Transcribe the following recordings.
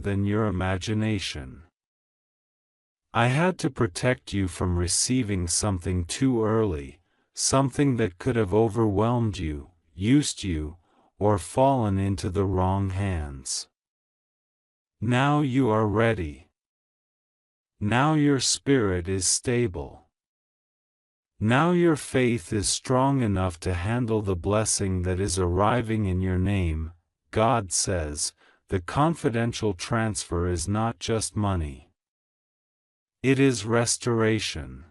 than your imagination. I had to protect you from receiving something too early, something that could have overwhelmed you, used you, or fallen into the wrong hands. Now you are ready. Now your spirit is stable. Now your faith is strong enough to handle the blessing that is arriving in your name. God says, the confidential transfer is not just money. It is restoration.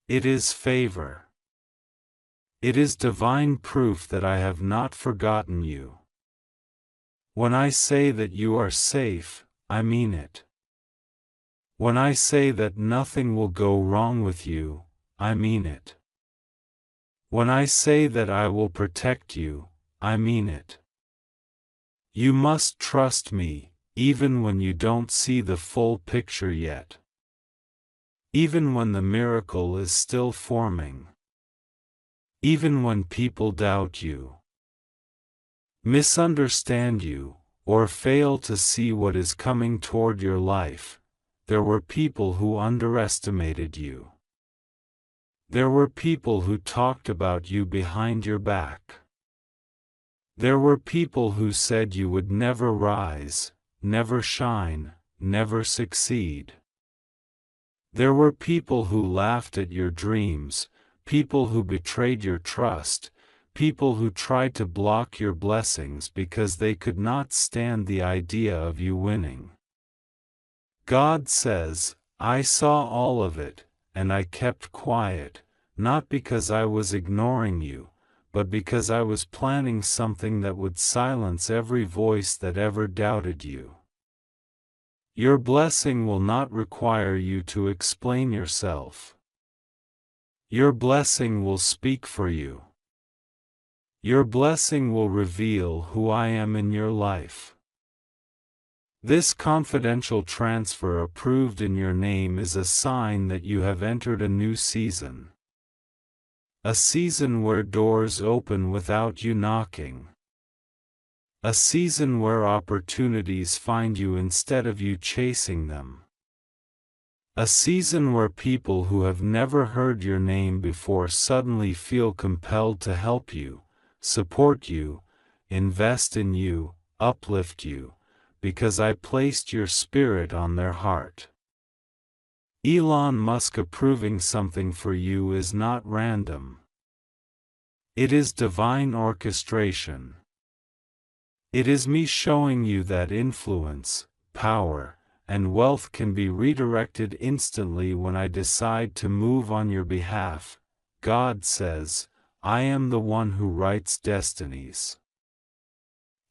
It is favor. It is divine proof that I have not forgotten you. When I say that you are safe, I mean it. When I say that nothing will go wrong with you, I mean it. When I say that I will protect you, I mean it. You must trust me, even when you don't see the full picture yet. Even when the miracle is still forming. Even when people doubt you, misunderstand you, or fail to see what is coming toward your life, there were people who underestimated you. There were people who talked about you behind your back. There were people who said you would never rise, never shine, never succeed. There were people who laughed at your dreams, people who betrayed your trust, people who tried to block your blessings because they could not stand the idea of you winning. God says, I saw all of it, and I kept quiet, not because I was ignoring you, but because I was planning something that would silence every voice that ever doubted you. Your blessing will not require you to explain yourself. Your blessing will speak for you. Your blessing will reveal who I am in your life. This confidential transfer approved in your name is a sign that you have entered a new season. A season where doors open without you knocking. A season where opportunities find you instead of you chasing them. A season where people who have never heard your name before suddenly feel compelled to help you, support you, invest in you, uplift you, because I placed your spirit on their heart. Elon Musk approving something for you is not random. It is divine orchestration. It is me showing you that influence, power, and wealth can be redirected instantly when I decide to move on your behalf. God says, I am the one who writes destinies.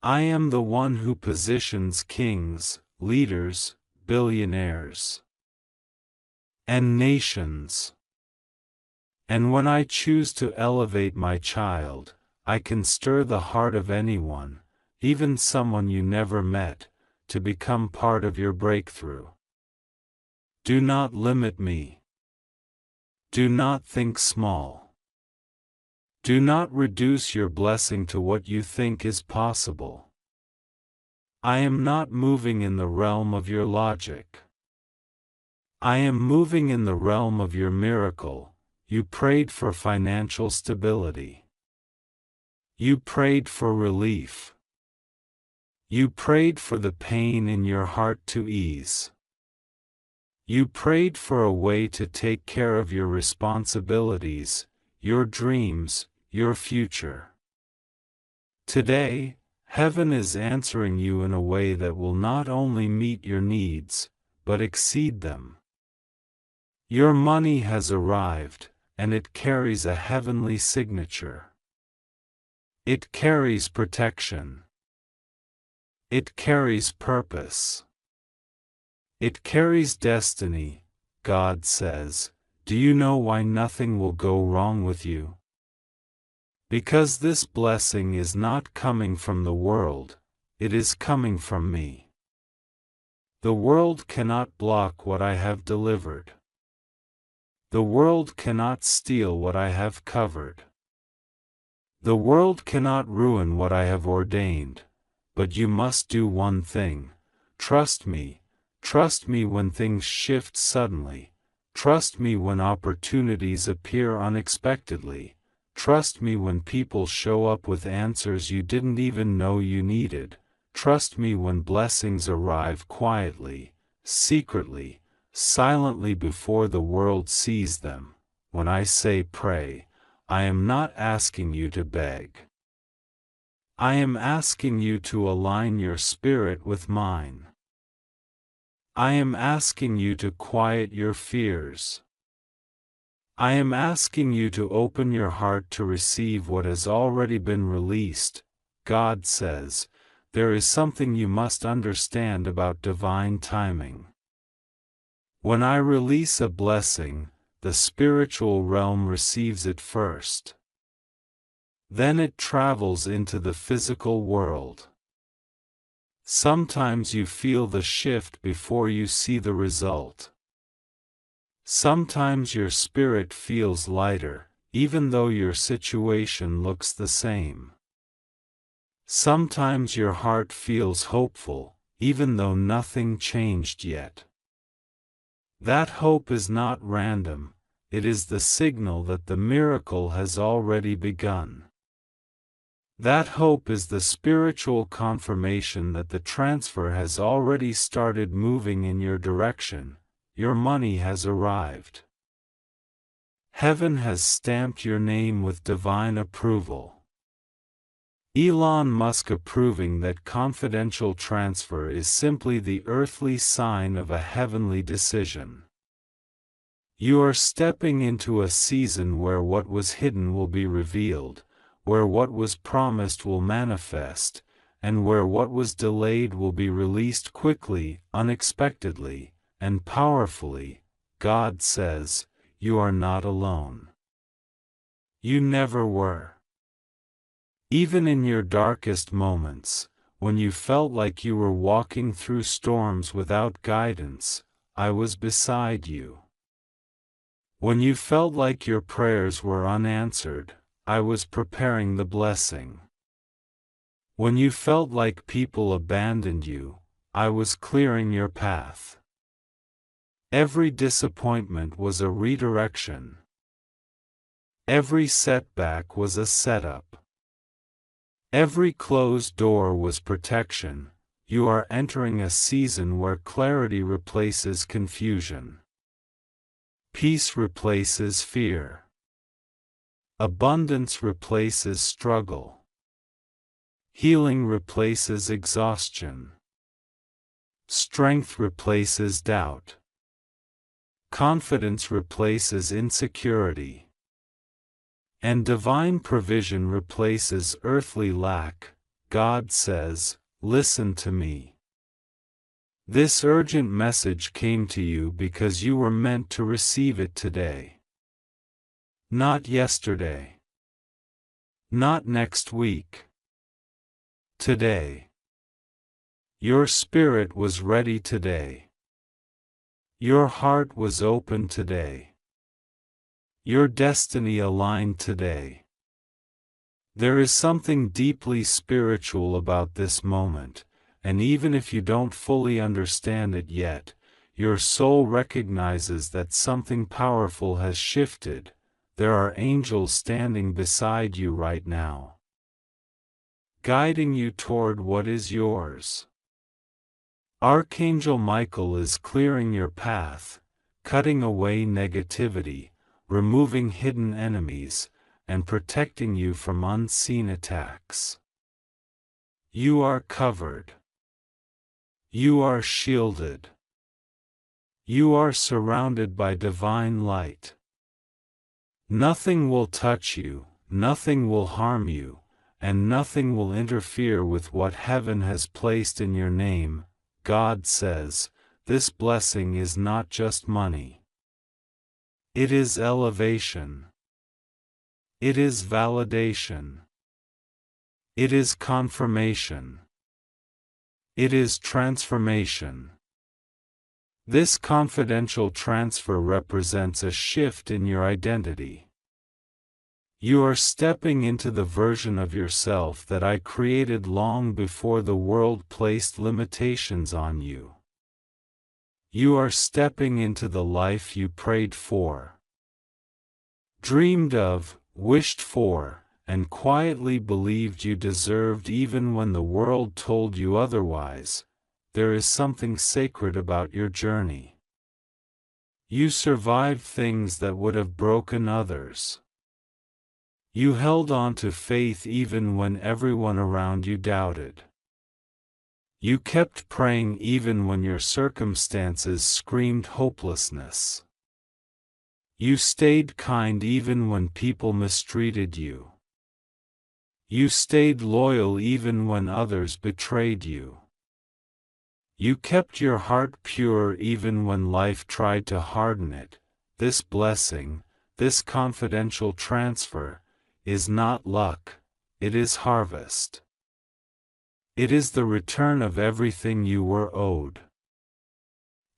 I am the one who positions kings, leaders, billionaires, and nations. And when I choose to elevate my child, I can stir the heart of anyone, even someone you never met, to become part of your breakthrough. Do not limit me. Do not think small. Do not reduce your blessing to what you think is possible. I am not moving in the realm of your logic. I am moving in the realm of your miracle. You prayed for financial stability. You prayed for relief. You prayed for the pain in your heart to ease. You prayed for a way to take care of your responsibilities, your dreams, your future. Today, heaven is answering you in a way that will not only meet your needs, but exceed them. Your money has arrived, and it carries a heavenly signature. It carries protection. It carries purpose. It carries destiny. God says, do you know why nothing will go wrong with you? Because this blessing is not coming from the world, it is coming from me. The world cannot block what I have delivered. The world cannot steal what I have covered. The world cannot ruin what I have ordained, but you must do one thing: Trust me. Trust me when things shift suddenly. Trust me when opportunities appear unexpectedly. Trust me when people show up with answers you didn't even know you needed. Trust me when blessings arrive quietly, secretly, silently before the world sees them. When I say pray, I am not asking you to beg. I am asking you to align your spirit with mine. I am asking you to quiet your fears. I am asking you to open your heart to receive what has already been released. God says, there is something you must understand about divine timing. When I release a blessing, the spiritual realm receives it first. Then it travels into the physical world. Sometimes you feel the shift before you see the result. Sometimes your spirit feels lighter, even though your situation looks the same. Sometimes your heart feels hopeful, even though nothing changed yet. That hope is not random, it is the signal that the miracle has already begun. That hope is the spiritual confirmation that the transfer has already started moving in your direction. Your money has arrived. Heaven has stamped your name with divine approval. Elon Musk approving that confidential transfer is simply the earthly sign of a heavenly decision. You are stepping into a season where what was hidden will be revealed, where what was promised will manifest, and where what was delayed will be released quickly, unexpectedly, and powerfully. God says, you are not alone. You never were. Even in your darkest moments, when you felt like you were walking through storms without guidance, I was beside you. When you felt like your prayers were unanswered, I was preparing the blessing. When you felt like people abandoned you, I was clearing your path. Every disappointment was a redirection. Every setback was a setup. Every closed door was protection. You are entering a season where clarity replaces confusion. Peace replaces fear. Abundance replaces struggle. Healing replaces exhaustion. Strength replaces doubt. Confidence replaces insecurity. And divine provision replaces earthly lack. God says, listen to me. This urgent message came to you because you were meant to receive it today. Not yesterday. Not next week. Today. Your spirit was ready today. Your heart was open today. Your destiny aligned today. There is something deeply spiritual about this moment, and even if you don't fully understand it yet, your soul recognizes that something powerful has shifted. There are angels standing beside you right now, guiding you toward what is yours. Archangel Michael is clearing your path, cutting away negativity, removing hidden enemies, and protecting you from unseen attacks. You are covered. You are shielded. You are surrounded by divine light. Nothing will touch you, nothing will harm you, and nothing will interfere with what heaven has placed in your name. God says, this blessing is not just money. It is elevation. It is validation. It is confirmation. It is transformation. This confidential transfer represents a shift in your identity. You are stepping into the version of yourself that I created long before the world placed limitations on you. You are stepping into the life you prayed for, dreamed of, wished for, and quietly believed you deserved even when the world told you otherwise. There is something sacred about your journey. You survived things that would have broken others. You held on to faith even when everyone around you doubted. You kept praying even when your circumstances screamed hopelessness. You stayed kind even when people mistreated you. You stayed loyal even when others betrayed you. You kept your heart pure even when life tried to harden it. This blessing, this confidential transfer, is not luck, it is harvest. It is the return of everything you were owed.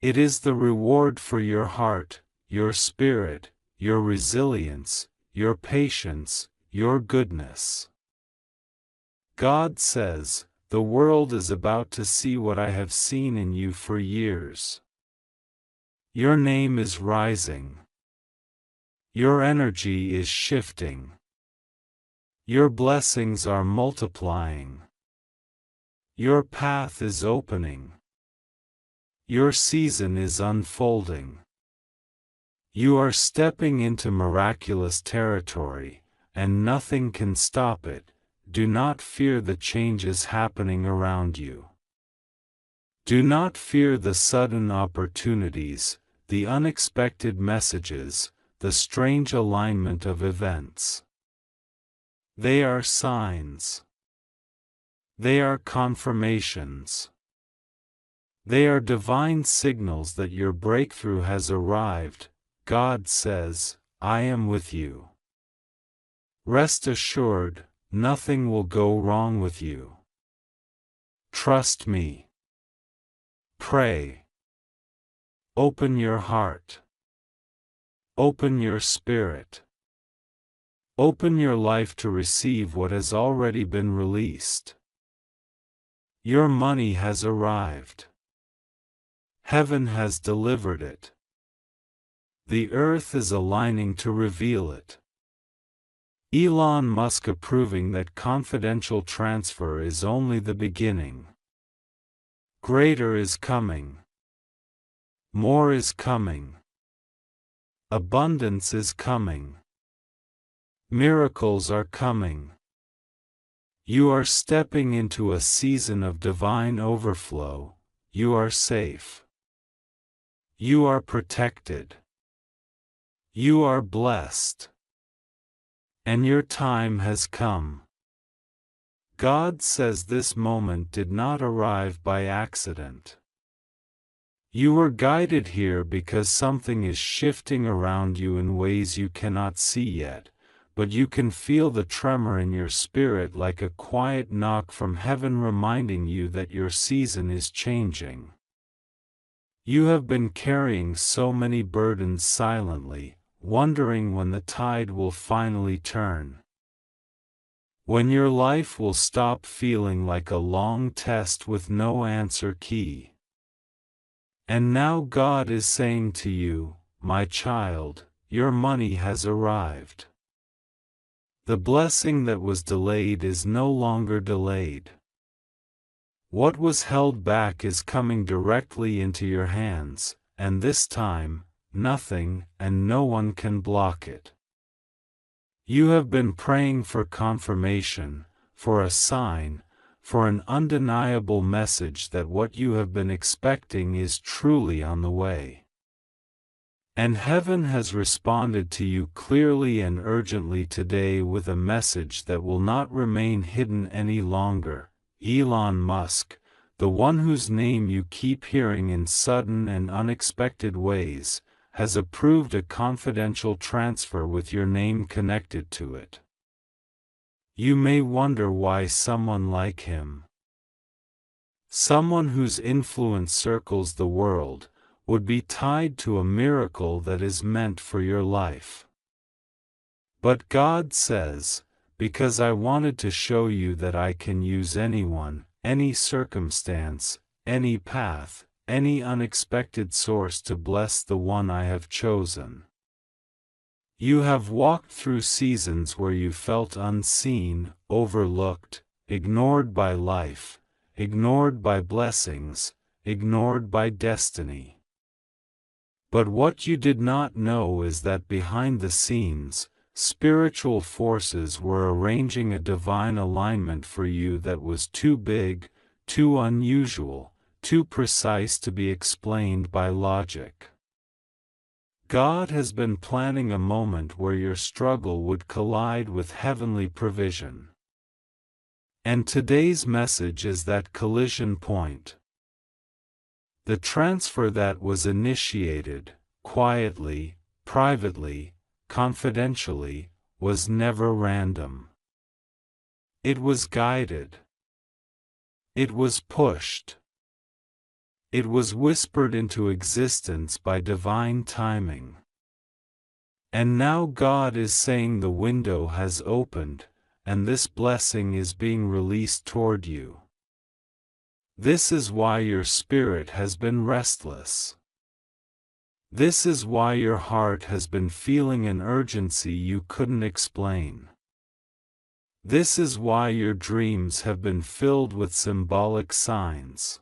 It is the reward for your heart, your spirit, your resilience, your patience, your goodness. God says, "The world is about to see what I have seen in you for years." Your name is rising. Your energy is shifting. Your blessings are multiplying. Your path is opening. Your season is unfolding. You are stepping into miraculous territory, and nothing can stop it. Do not fear the changes happening around you. Do not fear the sudden opportunities, the unexpected messages, the strange alignment of events. They are signs. They are confirmations. They are divine signals that your breakthrough has arrived. God says, "I am with you." Rest assured, nothing will go wrong with you. Trust me. Pray. Open your heart. Open your spirit. Open your life to receive what has already been released. Your money has arrived. Heaven has delivered it. The earth is aligning to reveal it. Elon Musk approving that confidential transfer is only the beginning. Greater is coming. More is coming. Abundance is coming. Miracles are coming. You are stepping into a season of divine overflow. You are safe. You are protected. You are blessed. And your time has come. God says this moment did not arrive by accident. You were guided here because something is shifting around you in ways you cannot see yet, but you can feel the tremor in your spirit like a quiet knock from heaven reminding you that your season is changing. You have been carrying so many burdens silently, wondering when the tide will finally turn. When your life will stop feeling like a long test with no answer key. And now God is saying to you, "My child, your money has arrived." The blessing that was delayed is no longer delayed. What was held back is coming directly into your hands, and this time, nothing and no one can block it. You have been praying for confirmation, for a sign, for an undeniable message that what you have been expecting is truly on the way. And heaven has responded to you clearly and urgently today with a message that will not remain hidden any longer. Elon Musk, the one whose name you keep hearing in sudden and unexpected ways, has approved a confidential transfer with your name connected to it. You may wonder why someone like him, someone whose influence circles the world, would be tied to a miracle that is meant for your life. But God says, because I wanted to show you that I can use anyone, any circumstance, any path, any unexpected source to bless the one I have chosen. You have walked through seasons where you felt unseen, overlooked, ignored by life, ignored by blessings, ignored by destiny. But what you did not know is that behind the scenes, spiritual forces were arranging a divine alignment for you that was too big, too unusual, too precise to be explained by logic. God has been planning a moment where your struggle would collide with heavenly provision. And today's message is that collision point. The transfer that was initiated, quietly, privately, confidentially, was never random. It was guided. It was pushed. It was whispered into existence by divine timing. And now God is saying the window has opened, and this blessing is being released toward you. This is why your spirit has been restless. This is why your heart has been feeling an urgency you couldn't explain. This is why your dreams have been filled with symbolic signs.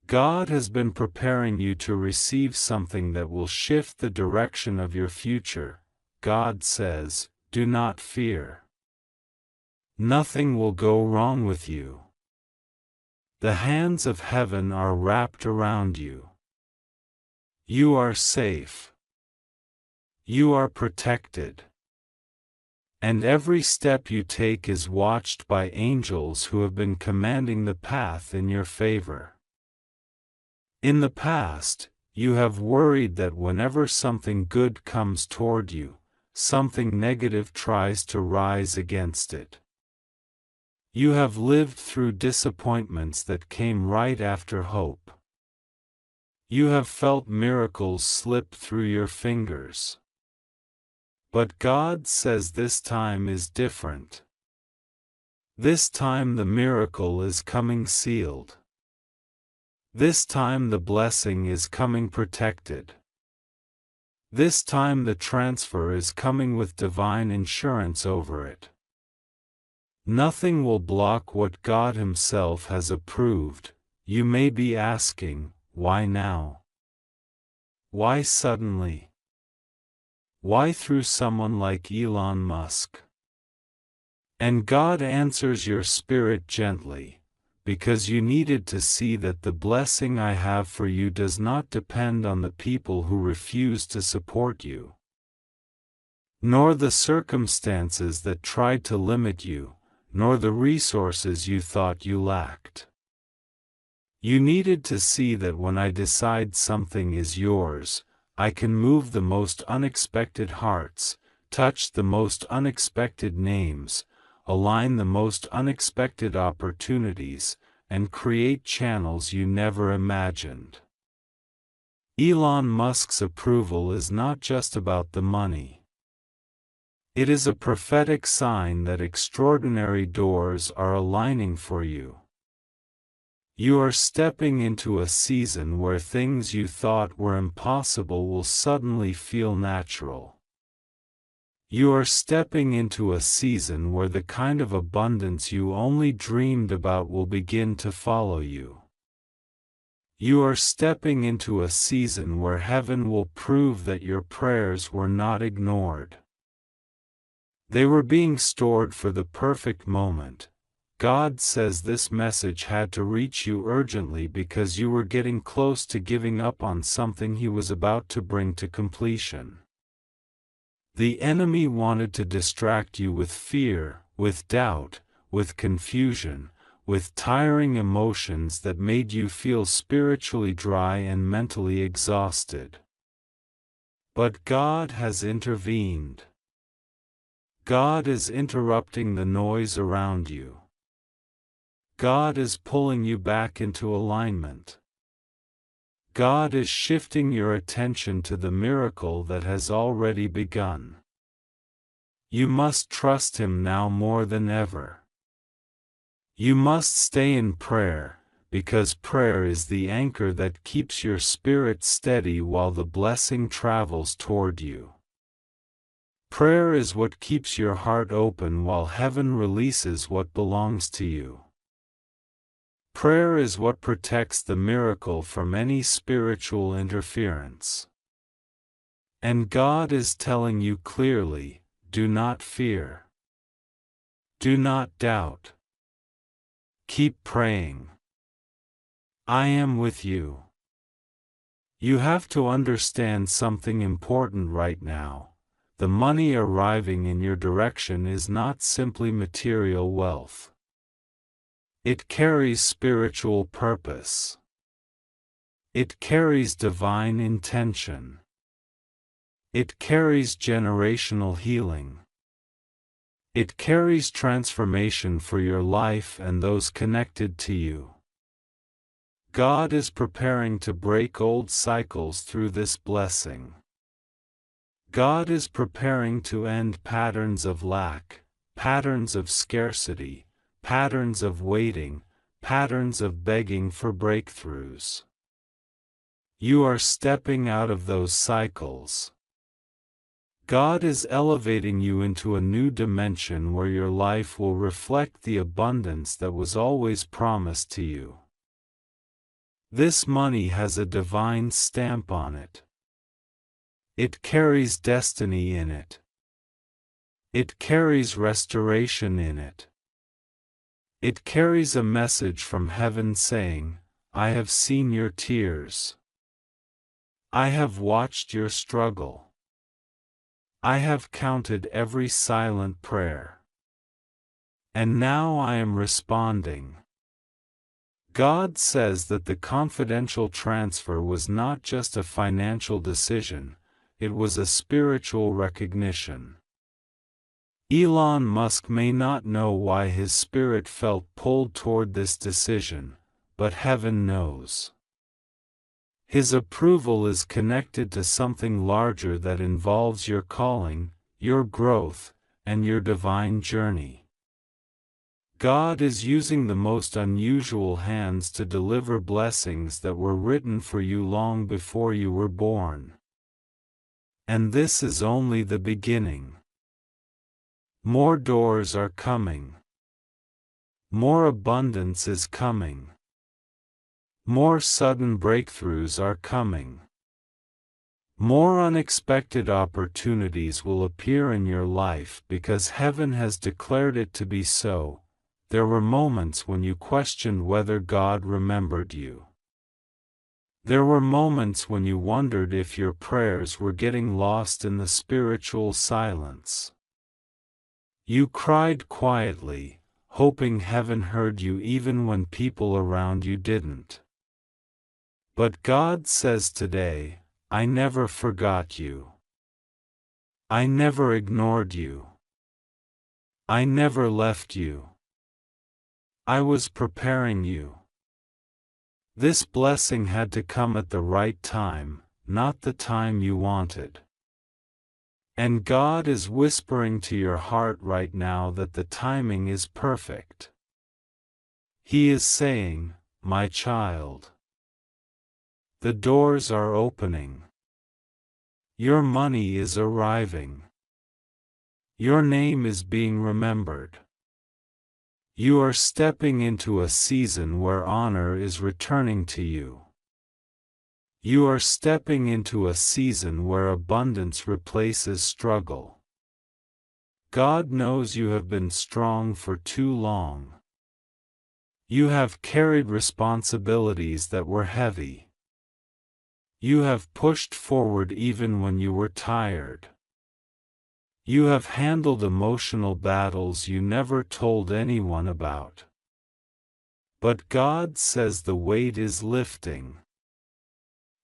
God has been preparing you to receive something that will shift the direction of your future. God says, do not fear. Nothing will go wrong with you. The hands of heaven are wrapped around you. You are safe. You are protected. And every step you take is watched by angels who have been commanding the path in your favor. In the past, you have worried that whenever something good comes toward you, something negative tries to rise against it. You have lived through disappointments that came right after hope. You have felt miracles slip through your fingers. But God says this time is different. This time the miracle is coming sealed. This time the blessing is coming protected. This time the transfer is coming with divine insurance over it. Nothing will block what God Himself has approved. You may be asking, why now? Why suddenly? Why through someone like Elon Musk? And God answers your spirit gently, because you needed to see that the blessing I have for you does not depend on the people who refuse to support you, nor the circumstances that tried to limit you, nor the resources you thought you lacked. You needed to see that when I decide something is yours, I can move the most unexpected hearts, touch the most unexpected names, align the most unexpected opportunities, and create channels you never imagined. Elon Musk's approval is not just about the money. It is a prophetic sign that extraordinary doors are aligning for you. You are stepping into a season where things you thought were impossible will suddenly feel natural. You are stepping into a season where the kind of abundance you only dreamed about will begin to follow you. You are stepping into a season where heaven will prove that your prayers were not ignored. They were being stored for the perfect moment. God says this message had to reach you urgently because you were getting close to giving up on something He was about to bring to completion. The enemy wanted to distract you with fear, with doubt, with confusion, with tiring emotions that made you feel spiritually dry and mentally exhausted. But God has intervened. God is interrupting the noise around you. God is pulling you back into alignment. God is shifting your attention to the miracle that has already begun. You must trust Him now more than ever. You must stay in prayer, because prayer is the anchor that keeps your spirit steady while the blessing travels toward you. Prayer is what keeps your heart open while heaven releases what belongs to you. Prayer is what protects the miracle from any spiritual interference. And God is telling you clearly, do not fear. Do not doubt. Keep praying. I am with you. You have to understand something important right now. The money arriving in your direction is not simply material wealth. It carries spiritual purpose. It carries divine intention. It carries generational healing. It carries transformation for your life and those connected to you. God is preparing to break old cycles through this blessing. God is preparing to end patterns of lack, patterns of scarcity, patterns of waiting, patterns of begging for breakthroughs. You are stepping out of those cycles. God is elevating you into a new dimension where your life will reflect the abundance that was always promised to you. This money has a divine stamp on it. It carries destiny in it. It carries restoration in it. It carries a message from heaven saying, I have seen your tears. I have watched your struggle. I have counted every silent prayer. And now I am responding. God says that the confidential transfer was not just a financial decision, it was a spiritual recognition. Elon Musk may not know why his spirit felt pulled toward this decision, but heaven knows. His approval is connected to something larger that involves your calling, your growth, and your divine journey. God is using the most unusual hands to deliver blessings that were written for you long before you were born. And this is only the beginning. More doors are coming. More abundance is coming. More sudden breakthroughs are coming. More unexpected opportunities will appear in your life because heaven has declared it to be so. There were moments when you questioned whether God remembered you. There were moments when you wondered if your prayers were getting lost in the spiritual silence. You cried quietly, hoping heaven heard you even when people around you didn't. But God says today, I never forgot you. I never ignored you. I never left you. I was preparing you. This blessing had to come at the right time, not the time you wanted. And God is whispering to your heart right now that the timing is perfect. He is saying, my child, the doors are opening. Your money is arriving. Your name is being remembered. You are stepping into a season where honor is returning to you. You are stepping into a season where abundance replaces struggle. God knows you have been strong for too long. You have carried responsibilities that were heavy. You have pushed forward even when you were tired. You have handled emotional battles you never told anyone about. But God says the weight is lifting.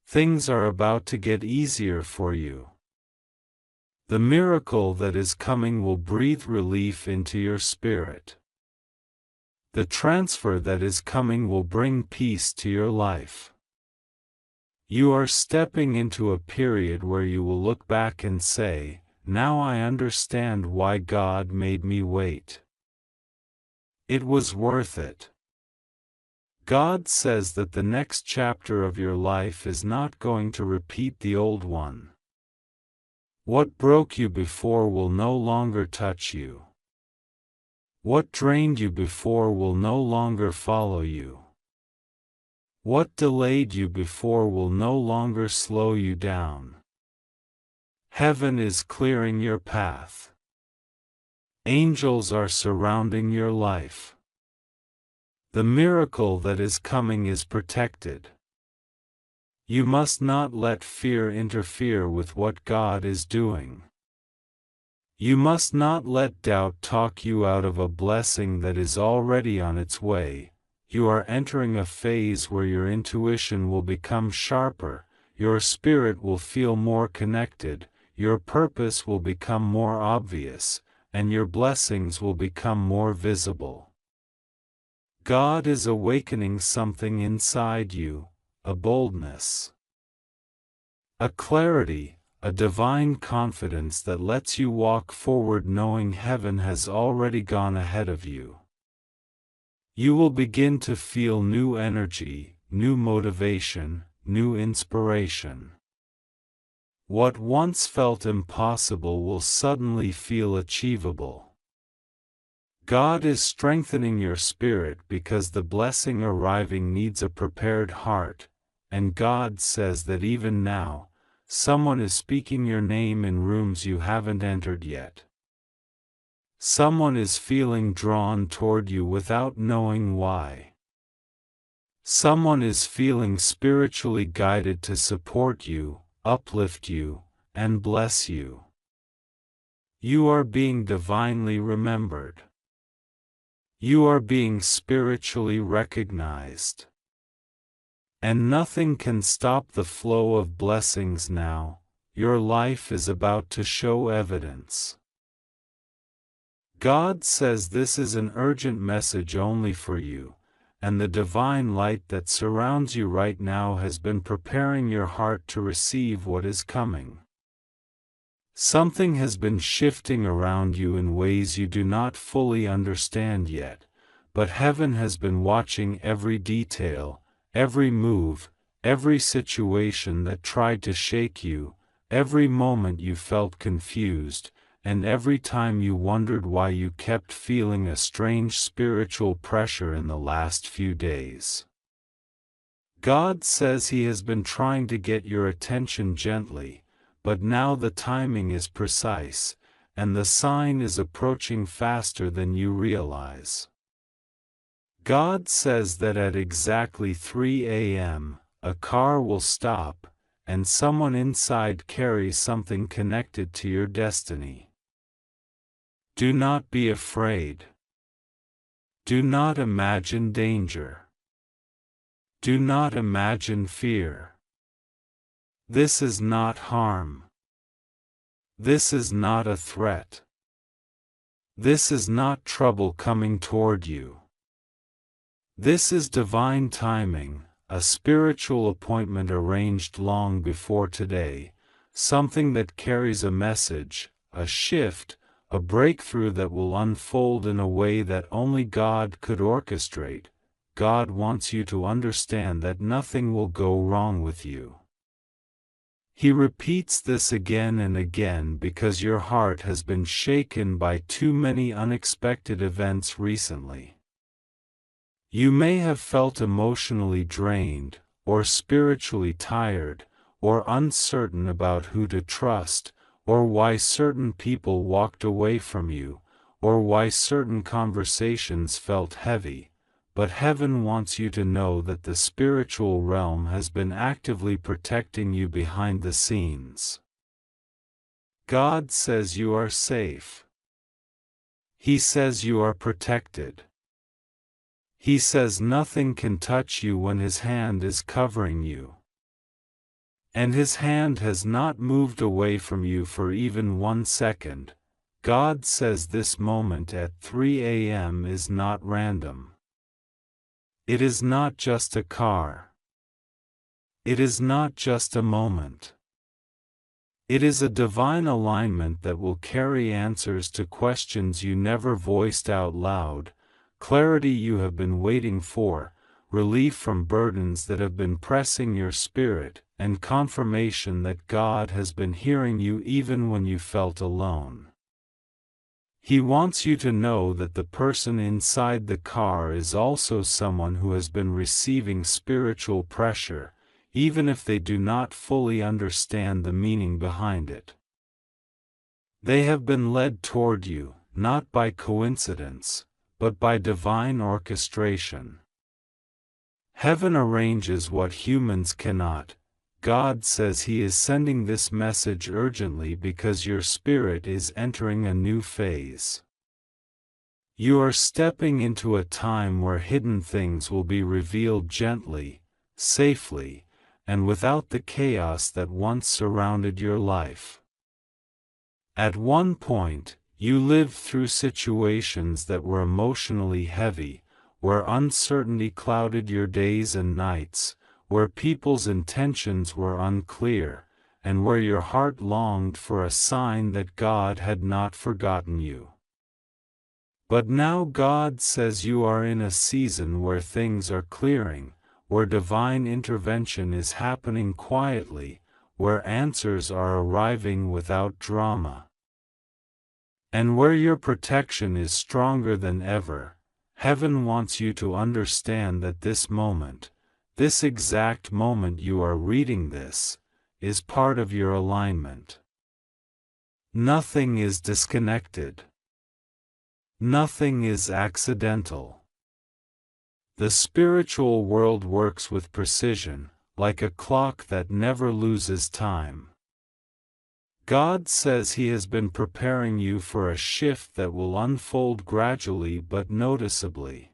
Things are about to get easier for you. The miracle that is coming will breathe relief into your spirit. The transfer that is coming will bring peace to your life. You are stepping into a period where you will look back and say, now I understand why God made me wait. It was worth it. God says that the next chapter of your life is not going to repeat the old one. What broke you before will no longer touch you. What drained you before will no longer follow you. What delayed you before will no longer slow you down. Heaven is clearing your path. Angels are surrounding your life. The miracle that is coming is protected. You must not let fear interfere with what God is doing. You must not let doubt talk you out of a blessing that is already on its way. You are entering a phase where your intuition will become sharper, your spirit will feel more connected, your purpose will become more obvious, and your blessings will become more visible. God is awakening something inside you, a boldness, a clarity, a divine confidence that lets you walk forward knowing heaven has already gone ahead of you. You will begin to feel new energy, new motivation, new inspiration. What once felt impossible will suddenly feel achievable. God is strengthening your spirit because the blessing arriving needs a prepared heart, and God says that even now, someone is speaking your name in rooms you haven't entered yet. Someone is feeling drawn toward you without knowing why. Someone is feeling spiritually guided to support you, uplift you, and bless you. You are being divinely remembered. You are being spiritually recognized. And nothing can stop the flow of blessings now. Your life is about to show evidence. God says this is an urgent message only for you, and the divine light that surrounds you right now has been preparing your heart to receive what is coming. Something has been shifting around you in ways you do not fully understand yet, but heaven has been watching every detail, every move, every situation that tried to shake you, every moment you felt confused, and every time you wondered why you kept feeling a strange spiritual pressure in the last few days. God says He has been trying to get your attention gently, but now the timing is precise, and the sign is approaching faster than you realize. God says that at exactly 3 a.m., a car will stop, and someone inside carries something connected to your destiny. Do not be afraid. Do not imagine danger. Do not imagine fear. This is not harm. This is not a threat. This is not trouble coming toward you. This is divine timing, a spiritual appointment arranged long before today, something that carries a message, a shift, a breakthrough that will unfold in a way that only God could orchestrate. God wants you to understand that nothing will go wrong with you. He repeats this again and again because your heart has been shaken by too many unexpected events recently. You may have felt emotionally drained, or spiritually tired, or uncertain about who to trust, or why certain people walked away from you, or why certain conversations felt heavy. But heaven wants you to know that the spiritual realm has been actively protecting you behind the scenes. God says you are safe. He says you are protected. He says nothing can touch you when His hand is covering you. And His hand has not moved away from you for even 1 second. God says this moment at 3 a.m. is not random. It is not just a car. It is not just a moment. It is a divine alignment that will carry answers to questions you never voiced out loud, clarity you have been waiting for, relief from burdens that have been pressing your spirit, and confirmation that God has been hearing you even when you felt alone. He wants you to know that the person inside the car is also someone who has been receiving spiritual pressure, even if they do not fully understand the meaning behind it. They have been led toward you, not by coincidence, but by divine orchestration. Heaven arranges what humans cannot. God says He is sending this message urgently because your spirit is entering a new phase. You are stepping into a time where hidden things will be revealed gently, safely, and without the chaos that once surrounded your life. At one point, you lived through situations that were emotionally heavy, where uncertainty clouded your days and nights, where people's intentions were unclear, and where your heart longed for a sign that God had not forgotten you. But now God says you are in a season where things are clearing, where divine intervention is happening quietly, where answers are arriving without drama. And where your protection is stronger than ever. Heaven wants you to understand that this moment, this exact moment you are reading this, is part of your alignment. Nothing is disconnected. Nothing is accidental. The spiritual world works with precision, like a clock that never loses time. God says He has been preparing you for a shift that will unfold gradually but noticeably.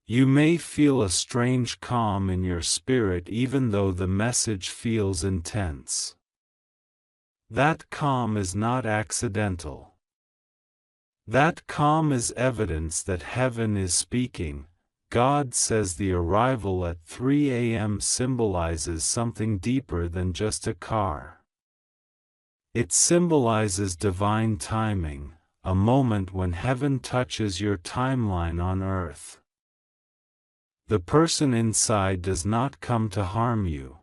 You may feel a strange calm in your spirit even though the message feels intense. That calm is not accidental. That calm is evidence that heaven is speaking. God says the arrival at 3 a.m. symbolizes something deeper than just a car. It symbolizes divine timing, a moment when heaven touches your timeline on earth. The person inside does not come to harm you.